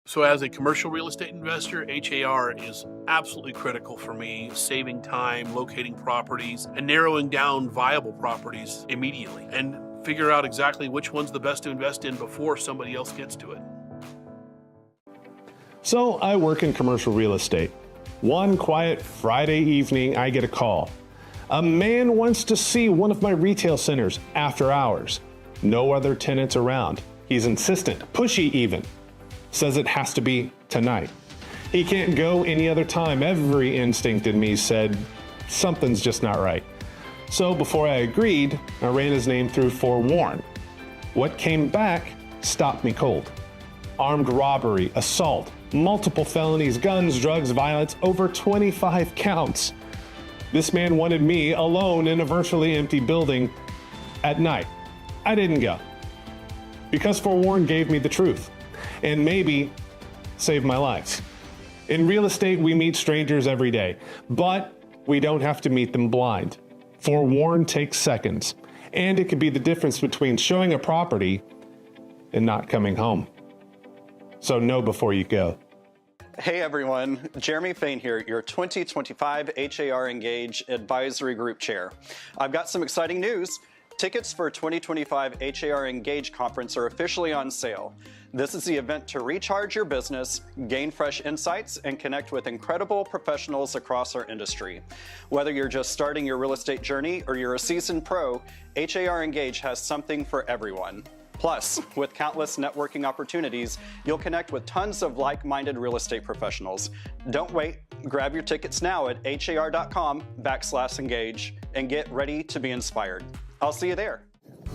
So as a commercial real estate investor, HAR is absolutely critical for me, saving time, locating properties, and narrowing down viable properties immediately, and figure out exactly which one's the best to invest in before somebody else gets to it. So I work in commercial real estate. One quiet Friday evening, I get a call. A man wants to see one of my retail centers after hours. No other tenants around. He's insistent, pushy even. Says it has to be tonight. He can't go any other time. Every instinct in me said, something's just not right. So before I agreed, I ran his name through forewarn. What came back stopped me cold. Armed robbery, assault, multiple felonies, guns, drugs, violence, over 25 counts. This man wanted me alone in a virtually empty building at night. I didn't go because forewarn gave me the truth and maybe saved my life. In real estate, we meet strangers every day, but we don't have to meet them blind. Forewarn takes seconds, and it could be the difference between showing a property and not coming home. So know before you go. Hey everyone, Jeremy Fain here, your 2025 HAR Engage Advisory Group Chair. I've got some exciting news. Tickets for 2025 HAR Engage Conference are officially on sale. This is the event to recharge your business, gain fresh insights, and connect with incredible professionals across our industry. Whether you're just starting your real estate journey or you're a seasoned pro, HAR Engage has something for everyone. Plus, with countless networking opportunities, you'll connect with tons of like-minded real estate professionals. Don't wait, grab your tickets now at har.com/engage and get ready to be inspired. I'll see you there.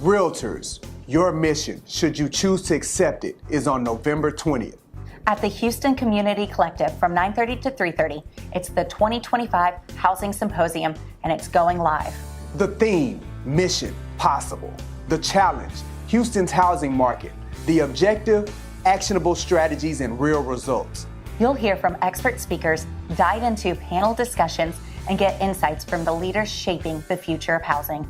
Realtors, your mission, should you choose to accept it, is on November 20th. At the Houston Community Collective from 9:30 to 3:30. It's the 2025 Housing Symposium, and it's going live. The theme, mission, possible. The challenge, Houston's housing market. The objective, actionable strategies and real results. You'll hear from expert speakers, dive into panel discussions, and get insights from the leaders shaping the future of housing.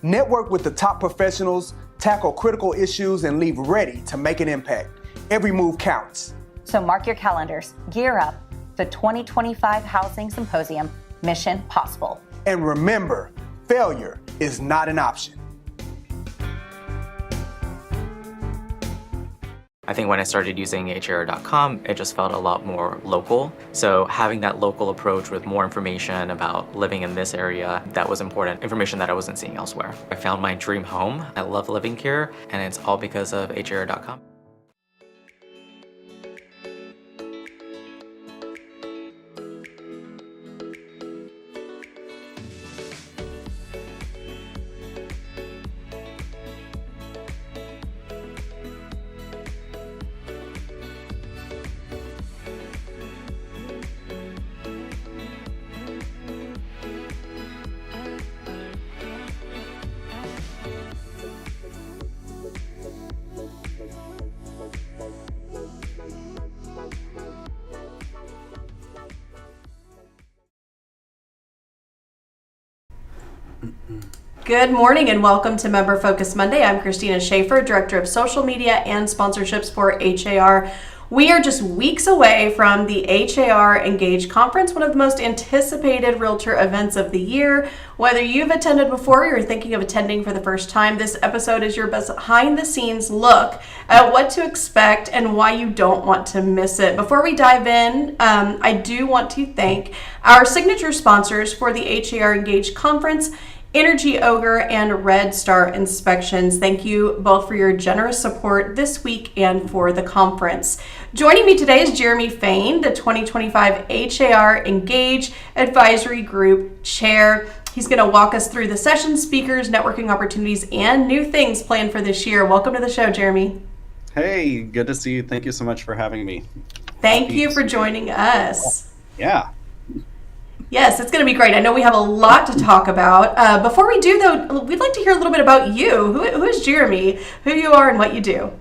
Network with the top professionals, tackle critical issues, and leave ready to make an impact. Every move counts. So mark your calendars, gear up, the 2025 Housing Symposium, Mission Possible. And remember, failure is not an option. I think when I started using HAR.com, it just felt a lot more local. So having that local approach with more information about living in this area, that was important, information that I wasn't seeing elsewhere. I found my dream home. I love living here, and it's all because of HAR.com. Good morning and welcome to Member Focus Monday. I'm Christina Schaefer, Director of Social Media and Sponsorships for HAR. We are just weeks away from the HAR Engage Conference, one of the most anticipated realtor events of the year. Whether you've attended before or you're thinking of attending for the first time, this episode is your behind-the-scenes look at what to expect and why you don't want to miss it. Before we dive in, I do want to thank our signature sponsors for the HAR Engage Conference, Energy Ogre and Red Star Inspections. Thank you both for your generous support this week and for the conference. Joining me today is Jeremy Fain, the 2025 HAR Engage Advisory Group Chair. He's going to walk us through the session, speakers, networking opportunities, and new things planned for this year. Welcome to the show, Jeremy. Hey, good to see you. Thank you so much for having me. Thank you for joining us. Yeah. Yes, it's going to be great. I know we have a lot to talk about. Before we do, though, we'd like to hear a little bit about you. Who is Jeremy, who you are, and what you do?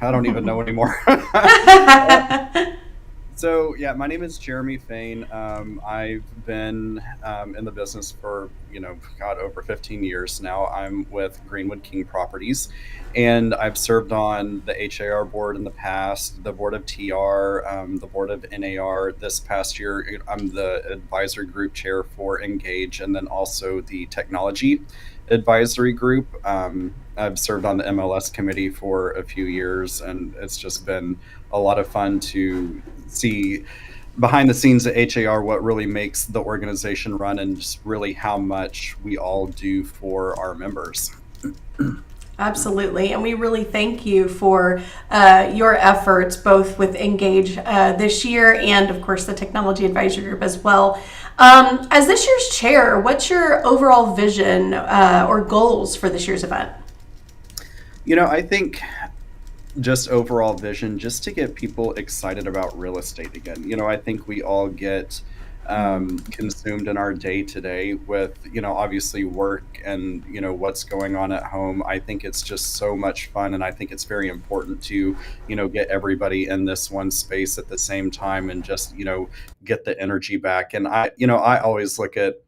I don't even know anymore. So yeah, my name is Jeremy Fain. I've been in the business for God, over 15 years now. I'm with Greenwood King Properties, and I've served on the HAR board in the past, the board of TR, the board of NAR. This past year, I'm the advisory group chair for Engage, and then also the technology advisory group. I've served on the MLS committee for a few years, and it's just been a lot of fun to see behind the scenes at HAR what really makes the organization run and just really how much we all do for our members. Absolutely. And we really thank you for your efforts, both with Engage this year and, of course, the Technology Advisory Group as well. As this year's chair, what's your overall vision or goals for this year's event? I think just overall vision, just to get people excited about real estate again. I think we all get consumed in our day to day with, obviously work and, what's going on at home. I think it's just so much fun. And I think it's very important to, get everybody in this one space at the same time and just, get the energy back. And I always look at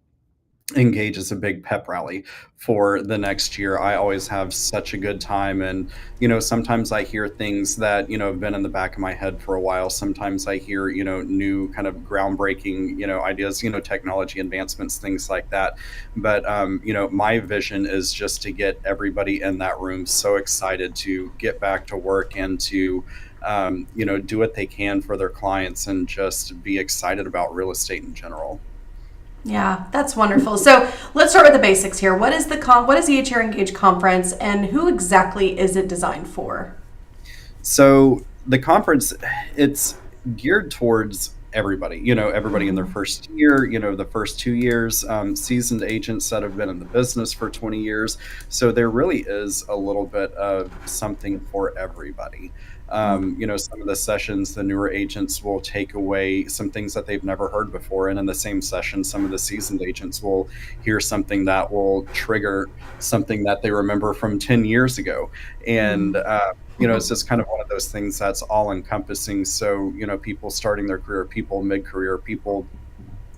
Engage as a big pep rally for the next year. I always have such a good time. And, sometimes I hear things that, have been in the back of my head for a while. Sometimes I hear, new kind of groundbreaking, ideas, technology advancements, things like that. But, my vision is just to get everybody in that room so excited to get back to work and to, do what they can for their clients and just be excited about real estate in general. Yeah, that's wonderful. So let's start with the basics here. What is the HAR Engage Conference, and who exactly is it designed for? So the conference, it's geared towards everybody, everybody in their first year, the first 2 years, seasoned agents that have been in the business for 20 years. So there really is a little bit of something for everybody. Some of the sessions, the newer agents will take away some things that they've never heard before. And in the same session, some of the seasoned agents will hear something that will trigger something that they remember from 10 years ago. And, it's just kind of one of those things that's all encompassing. So, people starting their career, people mid-career, people,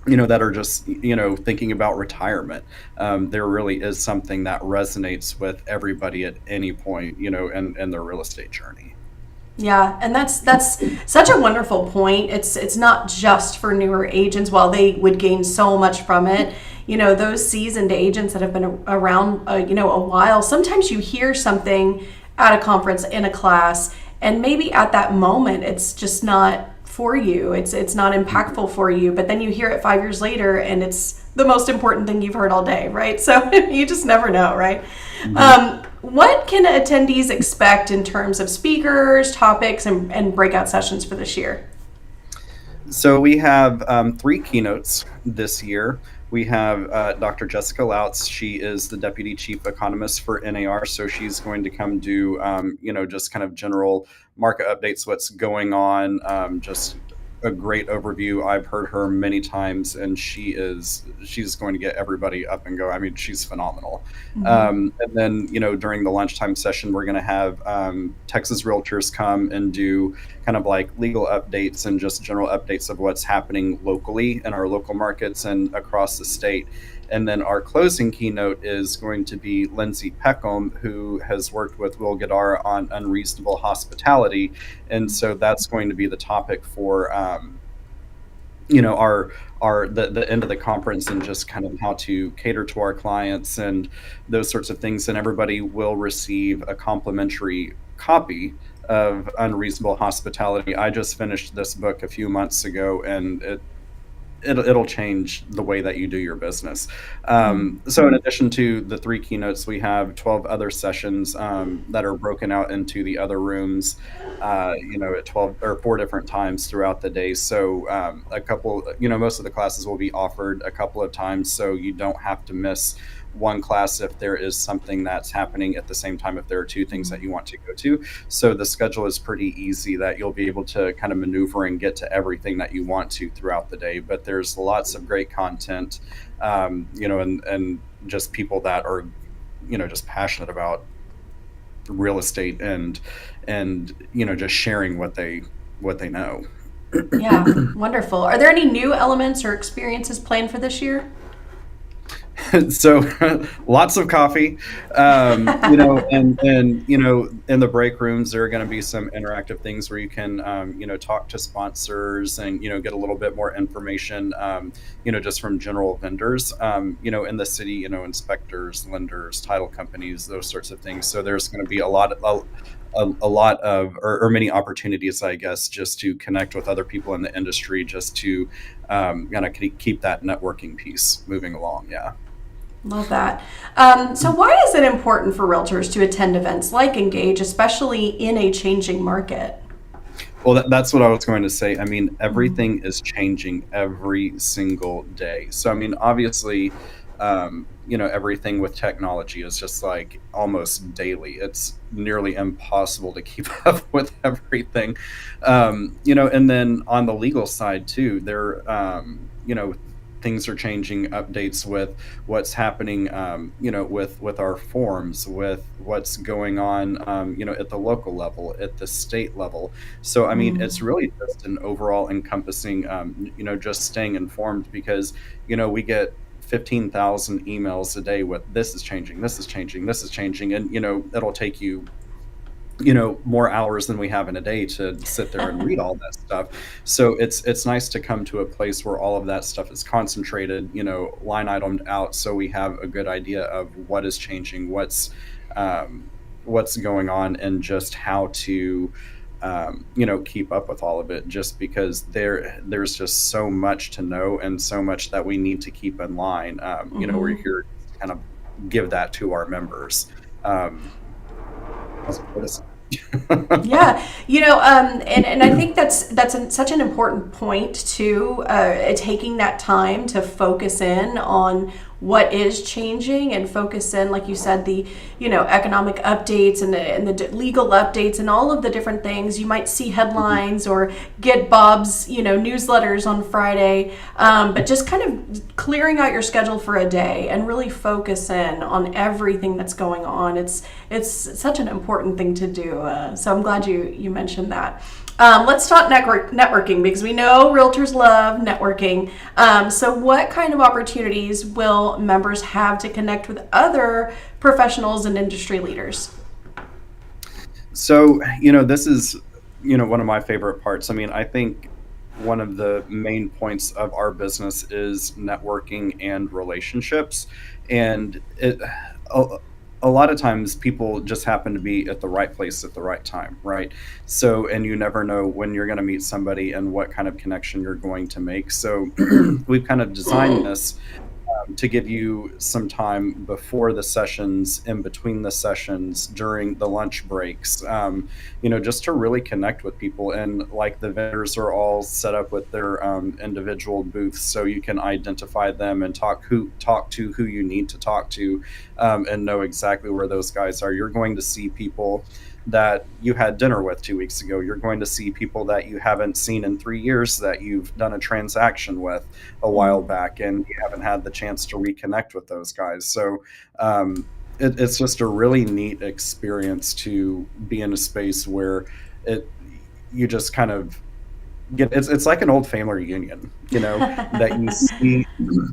that are just, thinking about retirement. There really is something that resonates with everybody at any point, in their real estate journey. Yeah, and that's such a wonderful point. It's not just for newer agents. While they would gain so much from it, those seasoned agents that have been around, a while. Sometimes you hear something at a conference, in a class, and maybe at that moment it's just not for you. It's not impactful for you. But then you hear it 5 years later, and it's the most important thing you've heard all day, right? So you just never know, right? What can attendees expect in terms of speakers, topics, and breakout sessions for this year? So we have 3 keynotes this year. We have Dr. Jessica Lautz. She is the Deputy Chief Economist for NAR. So she's going to come do, just kind of general market updates, what's going on, just a great overview. I've heard her many times, and she's going to get everybody up and go. I mean, she's phenomenal. And then, during the lunchtime session, we're going to have Texas Realtors come and do kind of like legal updates and just general updates of what's happening locally in our local markets and across the state. And then our closing keynote is going to be Lindsay Peckham, who has worked with Will Gadara on unreasonable hospitality. And so that's going to be the topic for, the end of the conference, and just kind of how to cater to our clients and those sorts of things. And everybody will receive a complimentary copy of Unreasonable Hospitality. I just finished this book a few months ago, and it'll change the way that you do your business. So in addition to the 3 keynotes, we have 12 other sessions that are broken out into the other rooms, at 12 or 4 different times throughout the day. So a couple, most of the classes will be offered a couple of times, so you don't have to miss one class if there is something that's happening at the same time, if there are 2 things that you want to go to. So the schedule is pretty easy, that you'll be able to kind of maneuver and get to everything that you want to throughout the day. But there's lots of great content, and just people that are, just passionate about real estate and just sharing what they know. Yeah, wonderful. Are there any new elements or experiences planned for this year? So lots of coffee, in the break rooms, there are going to be some interactive things where you can, talk to sponsors and, get a little bit more information, just from general vendors, in the city, inspectors, lenders, title companies, those sorts of things. So there's going to be a lot of, or many opportunities, I guess, just to connect with other people in the industry, just to kind of keep that networking piece moving along. Yeah. Love that. So why is it important for realtors to attend events like Engage, especially in a changing market? Well, that's what I was going to say. I mean, everything is changing every single day. So, I mean, obviously, everything with technology is just like almost daily. It's nearly impossible to keep up with everything. And then on the legal side too, things are changing, updates with what's happening, with our forms, with what's going on, at the local level, at the state level. So, I mean, it's really just an overall encompassing, just staying informed, because, we get 15,000 emails a day with this is changing, this is changing, this is changing. And, it'll take you more hours than we have in a day to sit there and read all that stuff. So it's nice to come to a place where all of that stuff is concentrated, line itemed out, so we have a good idea of what is changing, what's going on, and just how to keep up with all of it, just because there's just so much to know and so much that we need to keep in line. We're here to kind of give that to our members. Yeah, and I think that's such an important point too, taking that time to focus in on what is changing and focus in, like you said, the economic updates and the legal updates and all of the different things. You might see headlines or get Bob's newsletters on Friday, but just kind of clearing out your schedule for a day and really focus in on everything that's going on. It's such an important thing to do. So I'm glad you mentioned that. Let's talk networking, because we know realtors love networking. So what kind of opportunities will members have to connect with other professionals and industry leaders? So, this is, one of my favorite parts. I mean, I think one of the main points of our business is networking and relationships. And a lot of times people just happen to be at the right place at the right time, right? So, and you never know when you're going to meet somebody and what kind of connection you're going to make. So we've kind of designed this to give you some time before the sessions, in between the sessions, during the lunch breaks, just to really connect with people. And like, the vendors are all set up with their individual booths, so you can identify them and talk to who you need to talk to, and know exactly where those guys are. You're going to see people that you had dinner with 2 weeks ago. You're going to see people that you haven't seen in 3 years, that you've done a transaction with a while back, and you haven't had the chance to reconnect with those guys. So it's just a really neat experience to be in a space where you just kind of it's like an old family reunion, that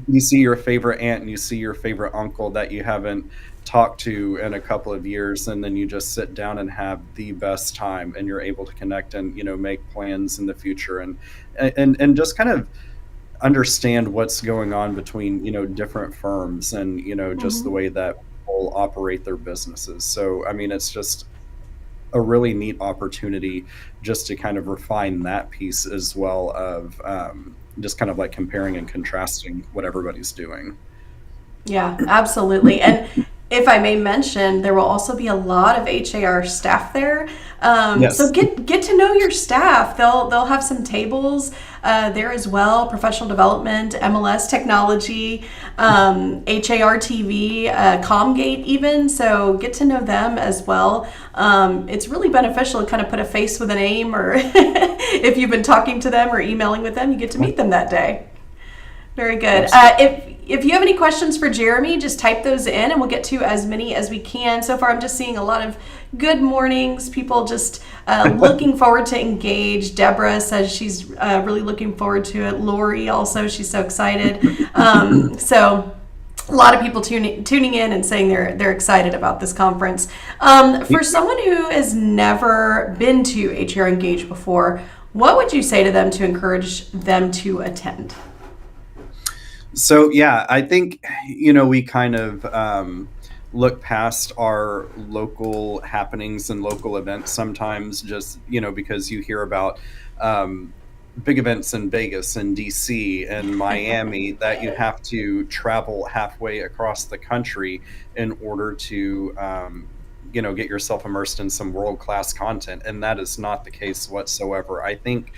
you see your favorite aunt and you see your favorite uncle that you haven't talked to in a couple of years, and then you just sit down and have the best time, and you're able to connect and make plans in the future, and just kind of understand what's going on between different firms, and just the way that people operate their businesses. So, I mean, it's just a really neat opportunity just to kind of refine that piece, as well of just kind of like comparing and contrasting what everybody's doing. Yeah, absolutely. And if I may mention, there will also be a lot of HAR staff there. Yes. So get to know your staff. They'll have some tables there as well. Professional development, MLS technology, HAR TV, Comgate even. So get to know them as well. It's really beneficial to kind of put a face with a name, or if you've been talking to them or emailing with them, you get to meet them that day. Very good. if you have any questions for Jeremy, just type those in and we'll get to as many as we can. So far, I'm just seeing a lot of good mornings, people just looking forward to Engage. Deborah says she's really looking forward to it. Lori also, she's so excited. So a lot of people tuning in and saying they're excited about this conference. For someone who has never been to HAR Engage before, what would you say to them to encourage them to attend? So yeah, I think, we kind of look past our local happenings and local events sometimes, just, because you hear about big events in Vegas and DC and Miami that you have to travel halfway across the country in order to, get yourself immersed in some world-class content. And that is not the case whatsoever. I think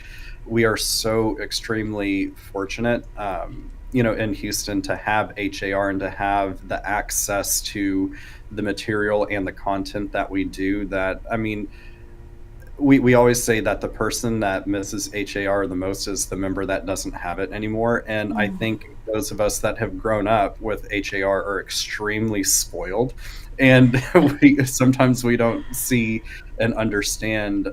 we are so extremely fortunate, in Houston to have HAR and to have the access to the material and the content that we do. That, we always say that the person that misses HAR the most is the member that doesn't have it anymore. And I think those of us that have grown up with HAR are extremely spoiled. And sometimes we don't see and understand,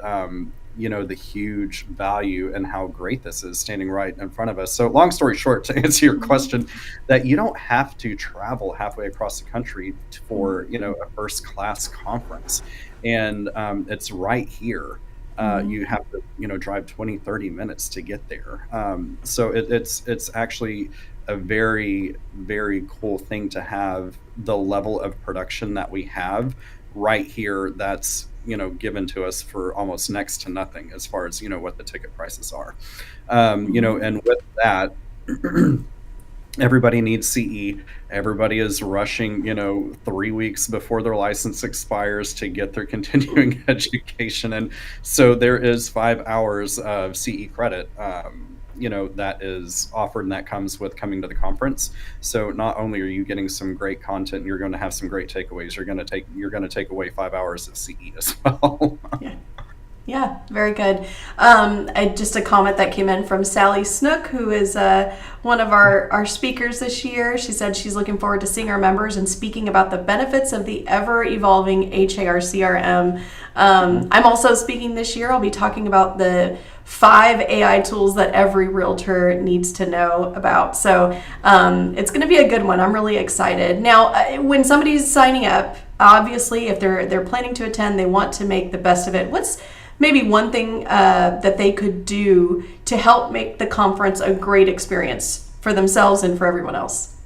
the huge value and how great this is standing right in front of us. So long story short, to answer your question, that you don't have to travel halfway across the country for, a first class conference. And it's right here. You have to, drive 20, 30 minutes to get there. So it's actually a very, very cool thing to have the level of production that we have right here. That's, given to us for almost next to nothing as far as, what the ticket prices are. And with that, everybody needs CE. Everybody is rushing, 3 weeks before their license expires to get their continuing education. And so there is 5 hours of CE credit, that is offered, and that comes with coming to the conference. So not only are you getting some great content, you're going to have some great takeaways. You're going to take away 5 hours of CE as well. Yeah, very good. Just a comment that came in from Sally Snook, who is one of our speakers this year. She said she's looking forward to seeing our members and speaking about the benefits of the ever-evolving HAR CRM. I'm also speaking this year. I'll be talking about the 5 AI tools that every realtor needs to know about. So it's going to be a good one. I'm really excited. Now, when somebody's signing up, obviously, if they're planning to attend, they want to make the best of it. What's maybe one thing that they could do to help make the conference a great experience for themselves and for everyone else?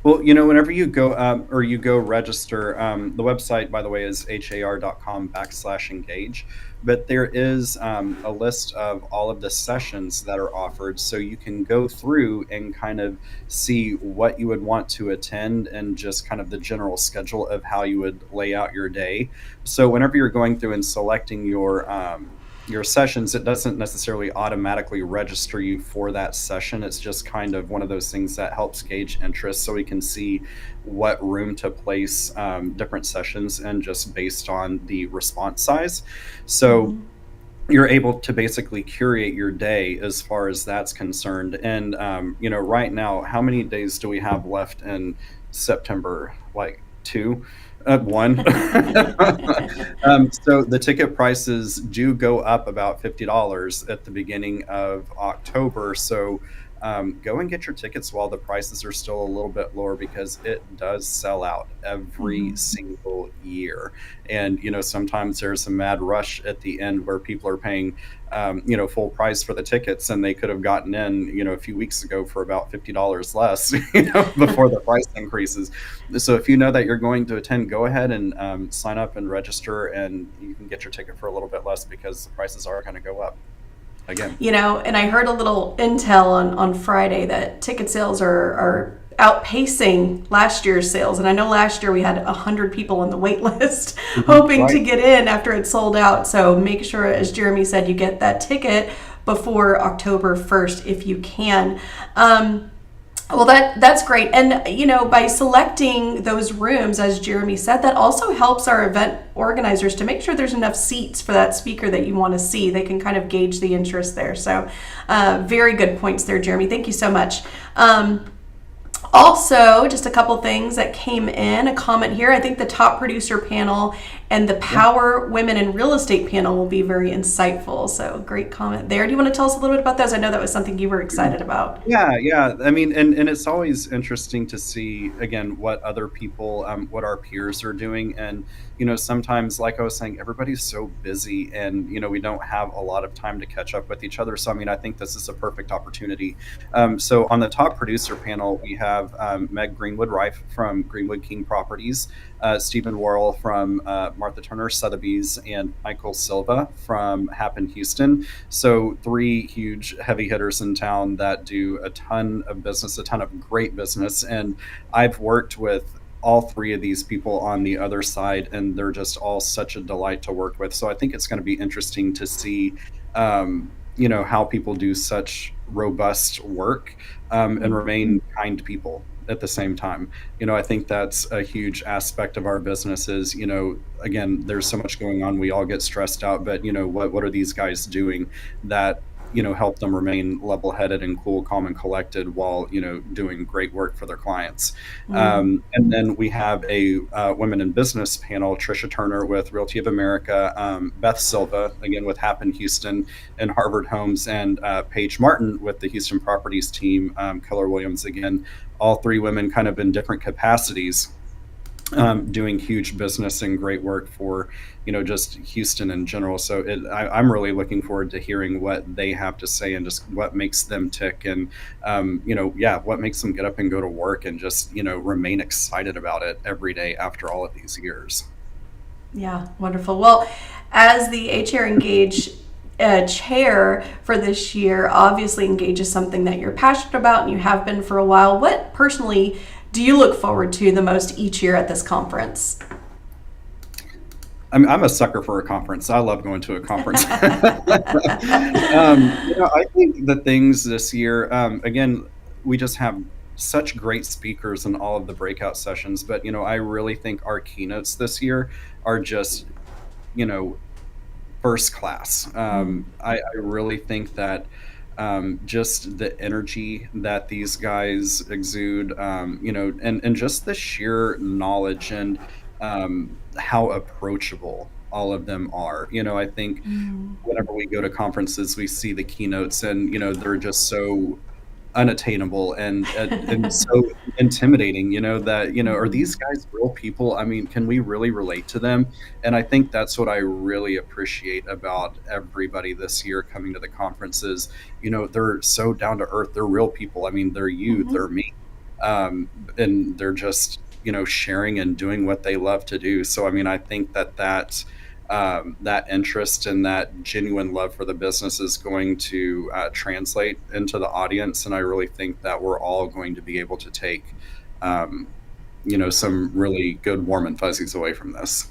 Well, whenever you go or you go register, the website, by the way, is har.com/engage. But there is a list of all of the sessions that are offered, so you can go through and kind of see what you would want to attend and just kind of the general schedule of how you would lay out your day. So whenever you're going through and selecting your sessions, it doesn't necessarily automatically register you for that session. It's just kind of one of those things that helps gauge interest, so we can see what room to place different sessions and just based on the response size. So you're able to basically curate your day as far as that's concerned. And right now, how many days do we have left in September? Like 2? 1. So the ticket prices do go up about $50 at the beginning of October. So go and get your tickets while the prices are still a little bit lower, because it does sell out every single year. And, sometimes there's a mad rush at the end where people are paying, full price for the tickets, and they could have gotten in, a few weeks ago for about $50 less, before the price increases. So if you know that you're going to attend, go ahead and sign up and register, and you can get your ticket for a little bit less, because the prices are going to go up again. And I heard a little intel on Friday that ticket sales are outpacing last year's sales. And I know last year we had 100 people on the wait list hoping to get in after it sold out. So make sure, as Jeremy said, you get that ticket before October 1st if you can. Well, that's great. And, by selecting those rooms, as Jeremy said, that also helps our event organizers to make sure there's enough seats for that speaker that you want to see. They can kind of gauge the interest there. So very good points there, Jeremy. Thank you so much. Also, just a couple things that came in, a comment here. I think the top producer panel and the Power Women in Real Estate panel will be very insightful. So great comment there. Do you want to tell us a little bit about those? I know that was something you were excited about. Yeah. I mean, and it's always interesting to see, again, what other people, what our peers are doing. And, sometimes, like I was saying, everybody's so busy and, we don't have a lot of time to catch up with each other. So, I mean, I think this is a perfect opportunity. So on the top producer panel, we have Meg Greenwood-Rife from Greenwood King Properties, Stephen Worrell from Martha Turner Sotheby's, and Michael Silva from Happen Houston. So 3 huge heavy hitters in town that do a ton of business, a ton of great business. And I've worked with all 3 of these people on the other side, and they're just all such a delight to work with. So I think it's going to be interesting to see, how people do such robust work and remain kind people at the same time. I think that's a huge aspect of our business is, again, there's so much going on. We all get stressed out, but what are these guys doing that, help them remain level-headed and cool, calm, and collected while, doing great work for their clients. And then we have a women in business panel, Trisha Turner with Realty of America, Beth Silva, again, with Happen Houston and Harvard Homes, and Paige Martin with the Houston Properties team, Keller Williams, again, all 3 women kind of in different capacities, doing huge business and great work for, just Houston in general. So I'm really looking forward to hearing what they have to say and just what makes them tick and, what makes them get up and go to work and just, remain excited about it every day after all of these years. Yeah, wonderful. Well, as the HAR Engage chair for this year, obviously Engage is something that you're passionate about and you have been for a while. What personally do you look forward to the most each year at this conference? I'm a sucker for a conference. I love going to a conference. I think the things this year, again, we just have such great speakers in all of the breakout sessions, but, I really think our keynotes this year are just, first class. I really think that just the energy that these guys exude, and just the sheer knowledge and how approachable all of them are. I think whenever we go to conferences, we see the keynotes and, they're just so unattainable and so intimidating, that, are these guys real people? I mean, can we really relate to them? And I think that's what I really appreciate about everybody this year coming to the conferences. They're so down to earth. They're real people. I mean, they're you, they're me. And they're just, sharing and doing what they love to do. So, I mean, I think that interest and that genuine love for the business is going to translate into the audience. And I really think that we're all going to be able to take, some really good warm and fuzzies away from this.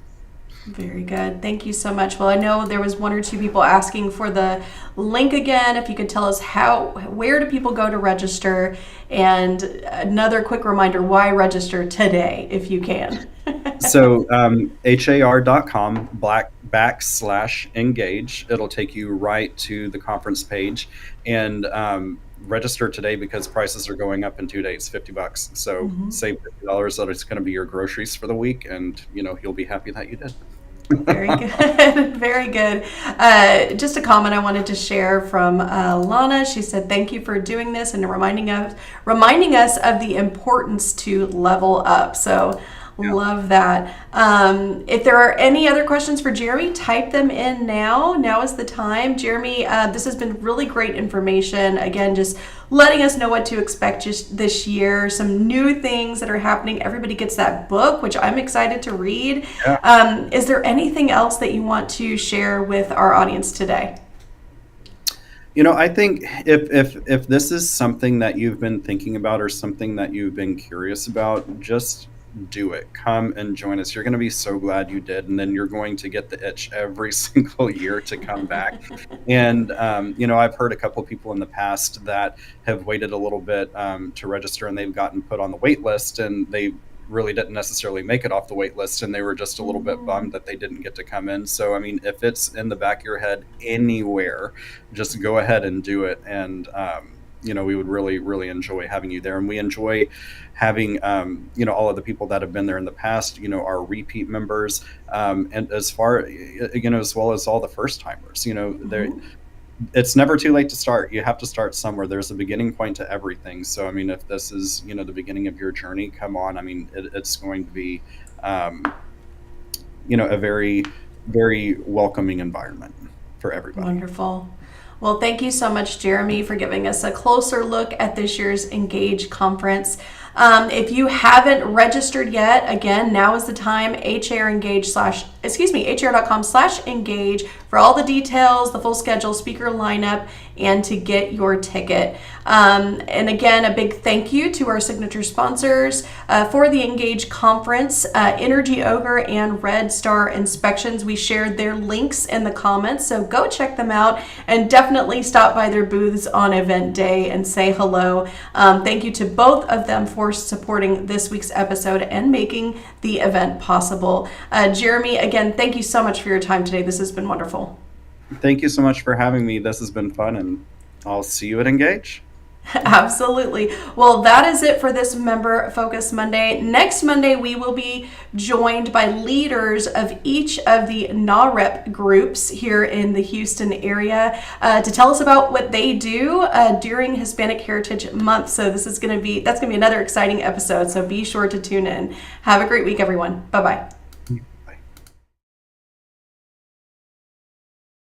Very good. Thank you so much. Well, I know there was 1 or 2 people asking for the link again. If you could tell us where do people go to register? And another quick reminder, why register today if you can? So har.com/engage. It'll take you right to the conference page, and register today because prices are going up in 2 days, $50. So save $50. That is going to be your groceries for the week, and you'll be happy that you did. Very good. Very good. Just a comment I wanted to share from Lana. She said, thank you for doing this and reminding us of the importance to level up. So love that. If there are any other questions for Jeremy, type them in now. Now is the time. Jeremy, this has been really great information. Again, just letting us know what to expect just this year, some new things that are happening. Everybody gets that book, which I'm excited to read. Yeah. Is there anything else that you want to share with our audience today? I think if this is something that you've been thinking about or something that you've been curious about, just do it. Come and join us. You're going to be so glad you did. And then you're going to get the itch every single year to come back. And, I've heard a couple of people in the past that have waited a little bit to register, and they've gotten put on the wait list, and they really didn't necessarily make it off the wait list, and they were just a little bit bummed that they didn't get to come in. So, I mean, if it's in the back of your head anywhere, just go ahead and do it. And, we would really, really enjoy having you there. And we enjoy having, all of the people that have been there in the past, our repeat members, and as well as all the first timers, it's never too late to start. You have to start somewhere. There's a beginning point to everything. So, if this is, the beginning of your journey, come on. It's going to be, a very, very welcoming environment for everybody. Wonderful. Well, thank you so much, Jeremy, for giving us a closer look at this year's Engage Conference. If you haven't registered yet, again, now is the time. hr.com/engage for all the details, the full schedule, speaker lineup, and to get your ticket. And again, a big thank you to our signature sponsors for the Engage Conference, Energy Ogre and Red Star Inspections. We shared their links in the comments, so go check them out and definitely stop by their booths on event day and say hello. Thank you to both of them for supporting this week's episode and making the event possible. Jeremy, again, thank you so much for your time today. This has been wonderful. Thank you so much for having me. This has been fun, and I'll see you at Engage. Absolutely. Well, that is it for this Member Focus Monday. Next Monday, we will be joined by leaders of each of the NAHREP groups here in the Houston area to tell us about what they do during Hispanic Heritage Month. So that's going to be another exciting episode. So be sure to tune in. Have a great week, everyone. Bye-bye.